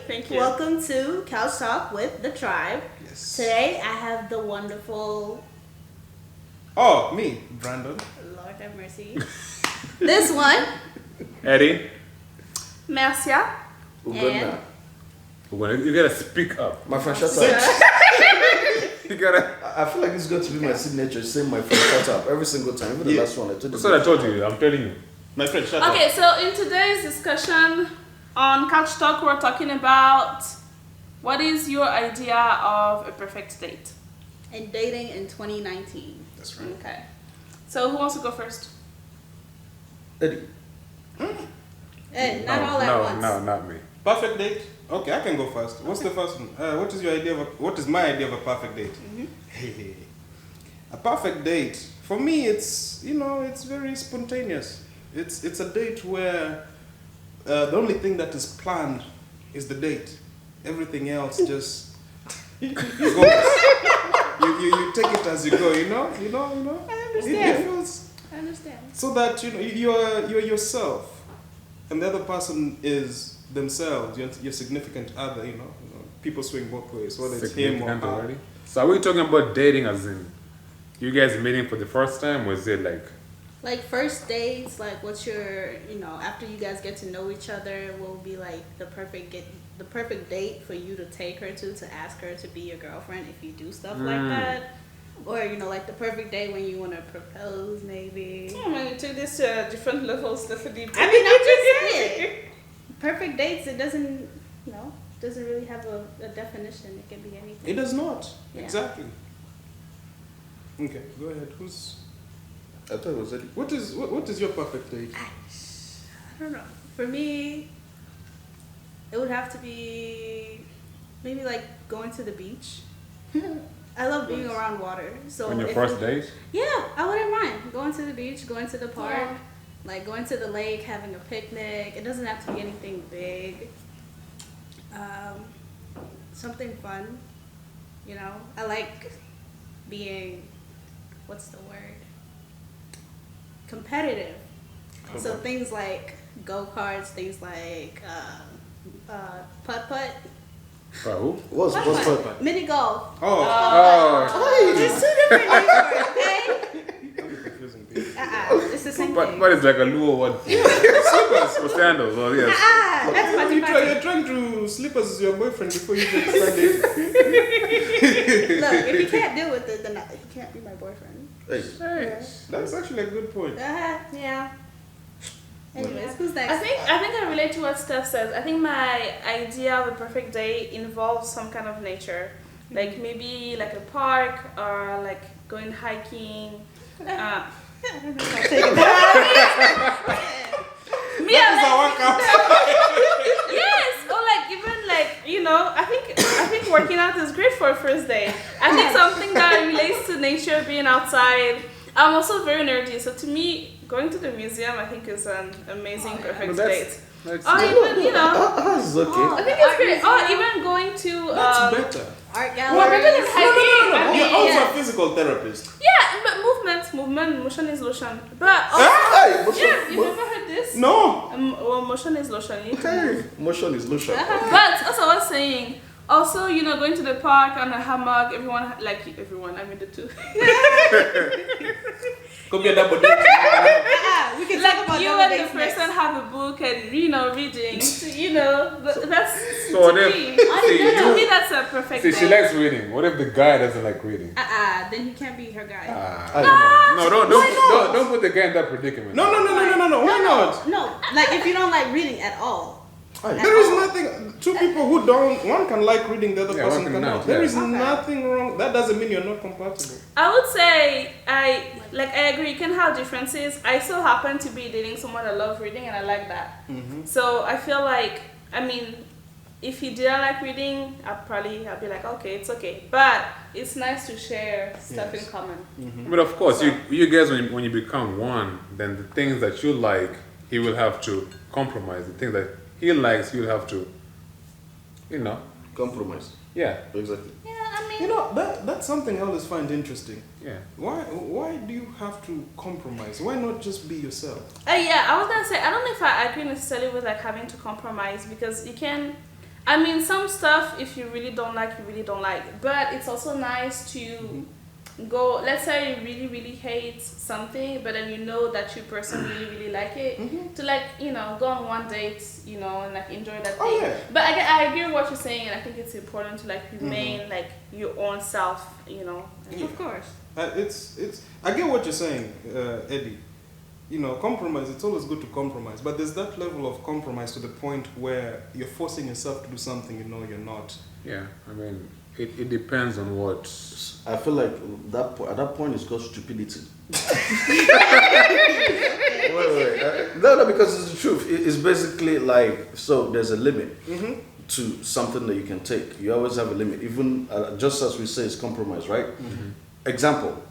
Thank you. Welcome to Couch Talk with the Tribe. Yes. Today I have the wonderful... Oh, me, Brandon. Lord have mercy. This one. Eddie, Mercia. And... you gotta speak up. My friend, shut up. You gotta. I feel like it's going to be my signature, saying my friend, shut up, every single time. Even the last one, I told you. That's what I told you. I'm telling you. My friend, shut up. Okay, so in today's discussion on Couch Talk, we're talking about what is your idea of a perfect date? And dating in 2019. That's right. Okay. So who wants to go first? Eddie. Hey, not all at once. No, not me. Perfect date? Okay, I can go first. What's the first one? What is your idea of what is my idea of a perfect date? A perfect date for me, it's it's very spontaneous. It's a date where the only thing that is planned is the date. Everything else just goes. You take it as you go. You know. I understand. It feels I understand. so that you're yourself, and the other person is themselves. Your significant other. People swing both ways, whether it's him or Significant her. already? So are we talking about dating as in you guys meeting for the first time? Was it like Like first dates, like what's your, after you guys get to know each other, what would be like the perfect date for you to take her to ask her to be your girlfriend if you do stuff like that? Or, like the perfect date when you want to propose maybe. I mean, you took this to different levels, definitely. I mean, I'm just saying. Perfect dates, it doesn't, doesn't really have a definition. It can be anything. It does not. Yeah. Exactly. Okay, go ahead. I thought it was Eddie. What is your perfect date? I don't know. For me, it would have to be maybe like going to the beach. I love being around water. So on your if first we- date? Yeah, I wouldn't mind going to the beach, going to the park, Yeah. like going to the lake, having a picnic. It doesn't have to be anything big. Something fun. I like being, what's the word? Competitive. So things like go-karts, things like putt-putt. Who? What's Putt-putt? Mini golf. Oh. There's two different names for it, okay? I'm confusing people. It's the same thing. But it's like a Luo word for sandals. Oh yes. That's party You're trying to sleep as your boyfriend before you get started. Look, if you can't deal with it, then you can't be my boyfriend. Hey. Hey. That's actually a good point. Yeah. Anyways, who's next? I think I relate to what Steph says. I think my idea of a perfect day involves some kind of nature, like maybe like a park or like going hiking. Yes, or like even like I think working out is great for a first day. I think something that relates to nature, being outside. I'm also very nerdy, so to me, going to the museum I think is an amazing perfect date. Or even That's okay. I think it's great. Or even going to That's better. Art well, better gallery. than hiking. I mean, You're also yeah. a physical therapist. Yeah, but movement, motion is lotion. But also, Hey, yeah, you never heard this? No. Well, motion is lotion. You need to Hey, move. motion is lotion. But also, I was saying, also, going to the park on a hammock. Everyone, I mean the two. Could be a double date. We can talk about You double and the dates next. person have a book and reading. That's So to then- me. See, To me, that's a perfect See, day. she likes reading. What if the guy doesn't like reading? Then he can't be her guy. No, don't put the guy in that predicament. No. Why not? No, like if you don't like reading at all. There is nothing. Two people who don't. One can like reading, the other Yeah, person one can cannot. not, There yeah. is nothing wrong. That doesn't mean you're not compatible. I would say I agree. You can have differences. I still happen to be dating someone that loves reading, and I like that. So I feel like, if he didn't like reading, I'd be like, okay, it's okay. But it's nice to share stuff in common. But of course, you guys, when you become one, then the things that you like, he will have to compromise. The things that he likes, you'll have to, Compromise. yeah. Exactly. That's something I always find interesting. Yeah. Why do you have to compromise? Why not just be yourself? Yeah, I was gonna say I don't know if I agree necessarily with like having to compromise because you can. I mean, some stuff, if you really don't like, you really don't like. But it's also nice to go, let's say you really, really hate something, but then you know that you person really, really like it. To like, you know, go on one date, you know, and like enjoy that thing. yeah. But I agree with what you're saying, and I think it's important to like remain like your own self, you know. Of course. It's. I get what you're saying, Eddie. You know, compromise. It's always good to compromise, but there's that level of compromise to the point where you're forcing yourself to do something you know you're not. Yeah, I mean, it depends on what. I feel like at that point it's called stupidity. wait. No, because it's the truth. It's basically like, so there's a limit to something that you can take. You always have a limit. Even just as we say, it's compromise, right? Example,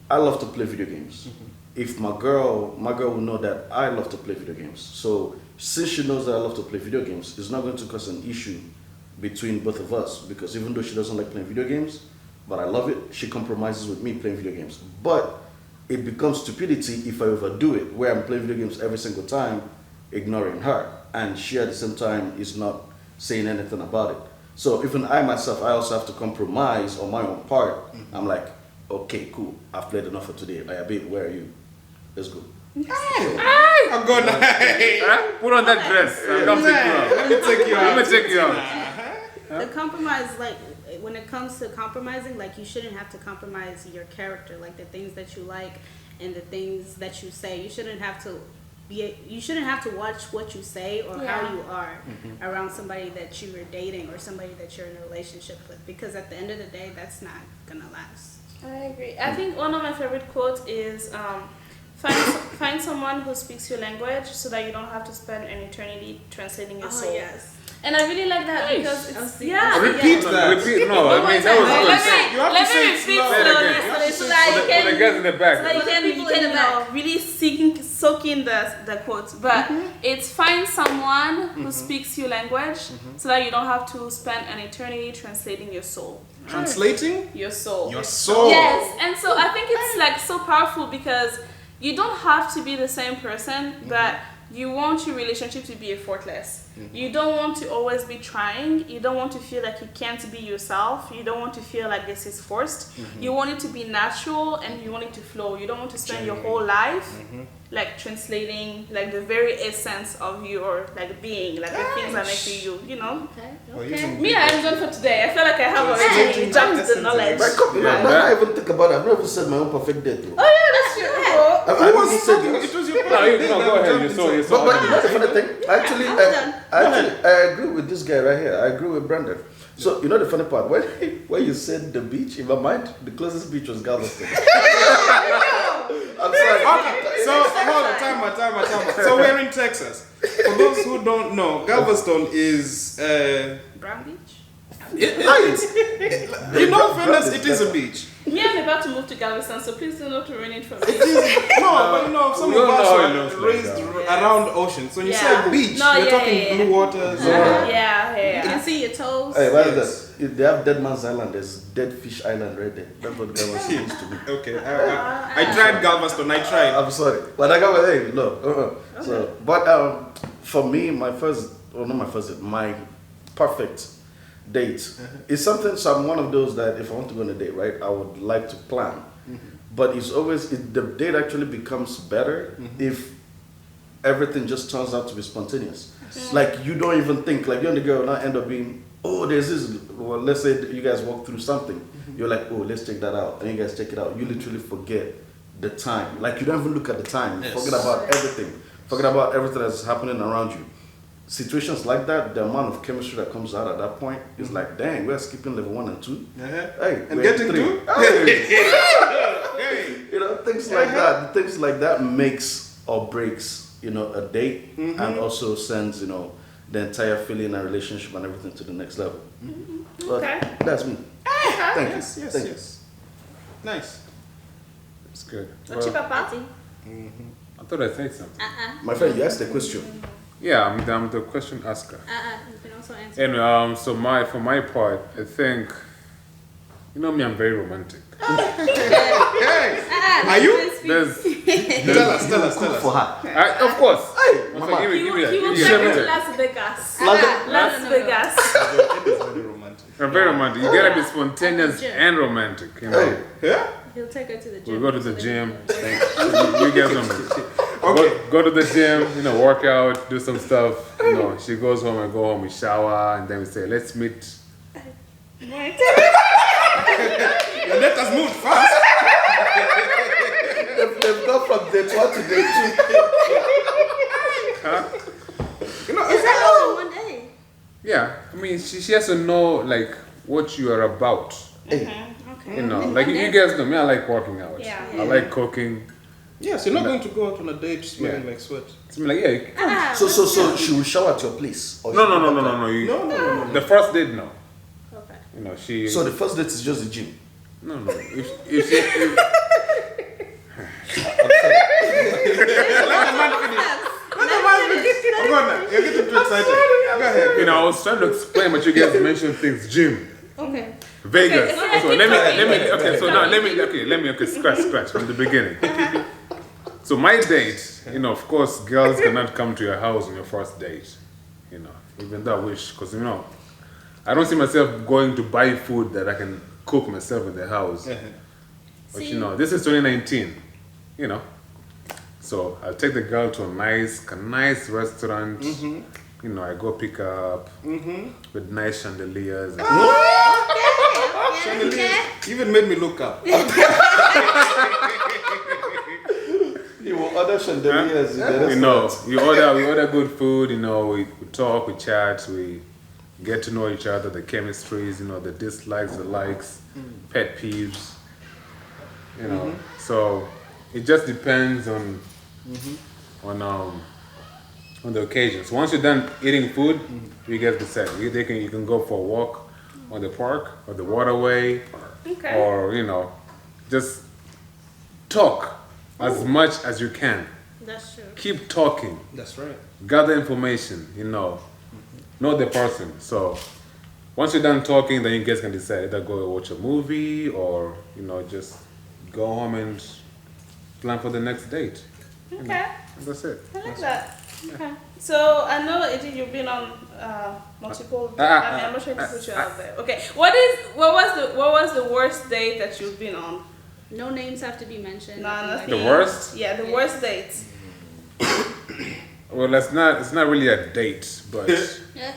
I love to play video games. If my girl will know that I love to play video games. So since she knows that I love to play video games, it's not going to cause an issue between both of us, because even though she doesn't like playing video games, but I love it, she compromises with me playing video games. But it becomes stupidity if I overdo it, where I'm playing video games every single time, ignoring her, and she at the same time is not saying anything about it. So even I myself, I also have to compromise on my own part. I'm like, okay, cool, I've played enough for today. Babe, where are you? Let's go. I'm going to Put on that dress. Come take you out. Let me take you out. Let me take you out. The compromise, like when it comes to compromising, like you shouldn't have to compromise your character, like the things that you like and the things that you say. You shouldn't have to watch what you say or how you are around somebody that you are dating or somebody that you're in a relationship with, because at the end of the day, that's not gonna last. I agree. I think one of my favorite quotes is find someone who speaks your language so that you don't have to spend an eternity translating your soul. Yes. And I really like that because it's Repeat that. Repeat. No, I mean that was good. You have to let say me it repeat slow. slowly so that you For can the guys in the back. so that you can really soak in the quote. But it's find someone who speaks your language so that you don't have to spend an eternity translating your soul. Translating Your soul. your soul. Yes, and so I think it's like so powerful because you don't have to be the same person, but you want your relationship to be effortless. You don't want to always be trying. You don't want to feel like you can't be yourself. You don't want to feel like this is forced. You want it to be natural and you want it to flow. You don't want to spend your whole life like translating like the very essence of your like being, like the things that make you, you know. Okay. Me, I am done for today. I feel like I have already jumped the knowledge. I even think about it. I've never said my own perfect date. Oh yeah, that's true. I Who was didn't say talking? yours. It was your No, perfect go date ahead. that You saw. jumped But you know the funny thing? Actually, I'm done. I agree with this guy right here. I agree with Brandon. So you know the funny part, when you said the beach, in my mind, the closest beach was Galveston. I'm sorry. So hold on, time out. So we're in Texas. For those who don't know, Galveston is Brown Beach? in all fairness, it is a beach. Me, I'm about to move to Galveston, so please do not ruin it for me. It is but you know, some we of all know us how it were looks like raised that. around ocean. So when you say beach, No, you're yeah, talking yeah, blue waters. You can see your toes. Hey, what is Yes. that? They have Dead Man's Island. There's Dead Fish Island right there. That's what Galveston used to be. Okay, I tried Galveston. I tried. I'm sorry, but I got hey, no. So, but for me, my perfect date is something. So I'm one of those that if I want to go on a date, right, I would like to plan. But it's always the date actually becomes better if everything just turns out to be spontaneous. Like you don't even think, like you and the girl now end up being, oh, there's this. Well, let's say you guys walk through something. You're like, oh, let's check that out, and you guys check it out. You literally forget the time. Like you don't even look at the time. You forget about everything. Forget about everything that's happening around you. Situations like that, the amount of chemistry that comes out at that point is like, dang, we're skipping level 1 and 2. Hey, And we're getting 3. to? Hey. You know, things like that. Things like that makes or breaks, you know, a date and also sends, you know, the entire feeling and relationship and everything to the next level. But that's me. Thank you. Yes. Thank you. Nice. It's good. Don't you, Papa? I thought I said something. My friend, you asked the question. Yeah, I'm the question asker. You can also answer. Anyway, so for my part, I think, you know me, I'm very romantic. Hey, are you? There's Tell us. For her. of course. Hey, Okay, mama. give me He that. will Give me take her to that. Las Vegas. Las- Las Vegas. It is very romantic. Very romantic. You gotta be spontaneous Gym. and romantic. You know. Hey. Yeah? He'll take her to the We gym. go to the So gym. they- You guys know. Go to the gym, you know, work out, do some stuff. You know, she goes home, I go home, we shower, and then we say, let's meet. Your net has moved fast. They've gone from day 1 to day 2. You know, Is that all in one day? Yeah, I mean, she has to know, like, what you are about. Okay. You know, like, you guys know me, I like working out. Yeah. I like cooking. yes, you're not going to go out on a date smelling like sweat. It's like, yeah, you can. So she will shower at your place? Or No. she will not? No. No. The first date, no. Okay. You know, she. So the first date is just the gym? No. If she. Come on now. You're getting too excited. Go ahead. You know, I was trying to explain, but you guys mentioned things. Gym. Okay. Vegas. Okay, So let me scratch from the beginning. So my date, you know, of course, girls cannot come to your house on your first date. You know, even though I wish, because you know, I don't see myself going to buy food that I can cook myself in the house. But you know, this is 2019. You know, so I'll take the girl to a nice restaurant. You know, I go pick her up with nice chandeliers. And Chandeliers even made me look up. You will order chandeliers in the You know, restaurant. we order good food, you know, we talk, we chat, we get to know each other, the chemistries, you know, the dislikes, the likes, pet peeves, you know. So it just depends on the occasions. Once you're done eating food, you guys decide. You can go for a walk on the park or the waterway, Okay. or you know, just talk as much as you can. That's true. Keep talking. That's right. Gather information, you know the person. So once you're done talking, then you guys can decide either go watch a movie or you know just go home and plan for the next date. Okay. That's it. I like that. Okay. So I know you've been on multiple. I'm not trying to put you out there. Okay. What was the worst date that you've been on? No names have to be mentioned. No, nothing. The worst? Yeah, the worst date. Well, it's not really a date, but it Yeah.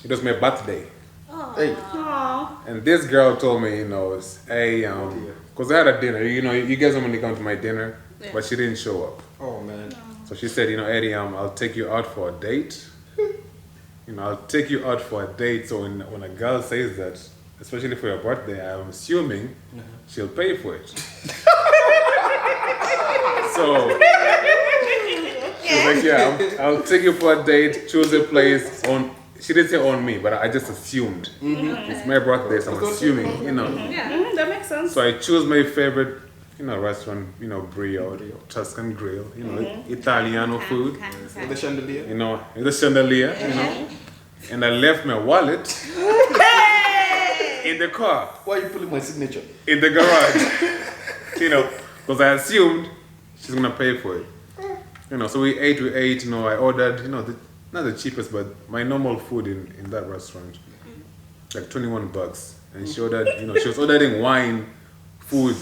was my birthday. Oh. Hey. Aww. And this girl told me, you know, because I had a dinner. You know, you guys normally come to my dinner, Yeah. but she didn't show up. Oh man. So she said, you know, Eddie, I'll take you out for a date. You know, I'll take you out for a date. So when a girl says that, especially for your birthday, I'm assuming she'll pay for it. So she's like, yeah, I'll take you for a date, choose a place on. She didn't say on me, but I just assumed. It's my birthday, so I'm assuming, you know. Yeah, that makes sense. So I choose my favorite, you know, restaurant, you know, brewed, Tuscan grill, you know, Italiano food, With the chandelier. you know, in the chandelier, you know. And I left my wallet in the car, Why are you pulling my signature? in the garage, you know, because I assumed she's gonna pay for it. You know, so we ate, you know, I ordered, you know, not the cheapest, but my normal food in that restaurant, like $21. And she ordered, you know, she was ordering wine, food,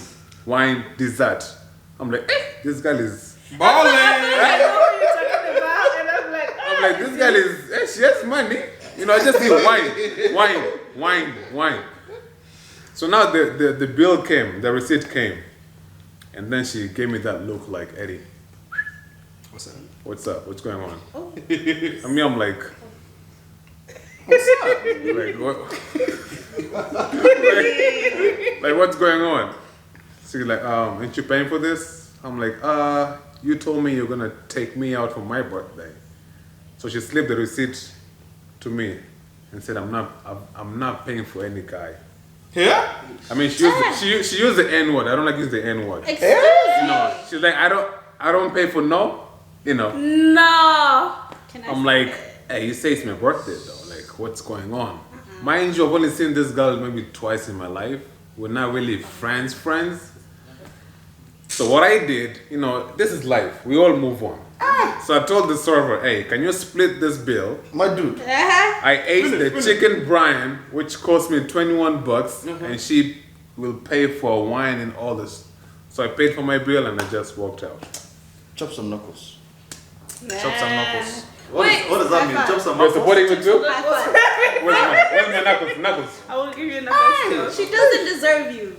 wine, dessert. I'm like, this girl is Balling! I know what you're talking about, and I'm like, I'm like, this girl is, she has money. You know, I just need wine. So now the bill came, the receipt came. And then she gave me that look like, Eddie, What's that? what's up? What's going on? I mean, I'm like, like what? like what's going on? She's like, ain't you paying for this? I'm like, you told me you're gonna take me out for my birthday. So she slipped the receipt to me and said, I'm not paying for any guy. Yeah? I mean, she used the N word. I don't like using the N word. Excuse me. No, she's like, I don't pay for no. You know, no. Can I I'm say like, that? hey, you say it's my birthday though. Like, what's going on? Mind you, I've only seen this girl maybe twice in my life. we're not really friends. So what I did, you know, this is life. We all move on. So I told the server, hey, can you split this bill? My dude. I ate the chicken brine, which cost me $21, and she will pay for wine and all this. So I paid for my bill and I just walked out. Chop some knuckles. Chop some knuckles. What does that mean? Chop some You're supporting me too? High five. Where's my knuckles? I will give you a knuckles. She doesn't deserve you.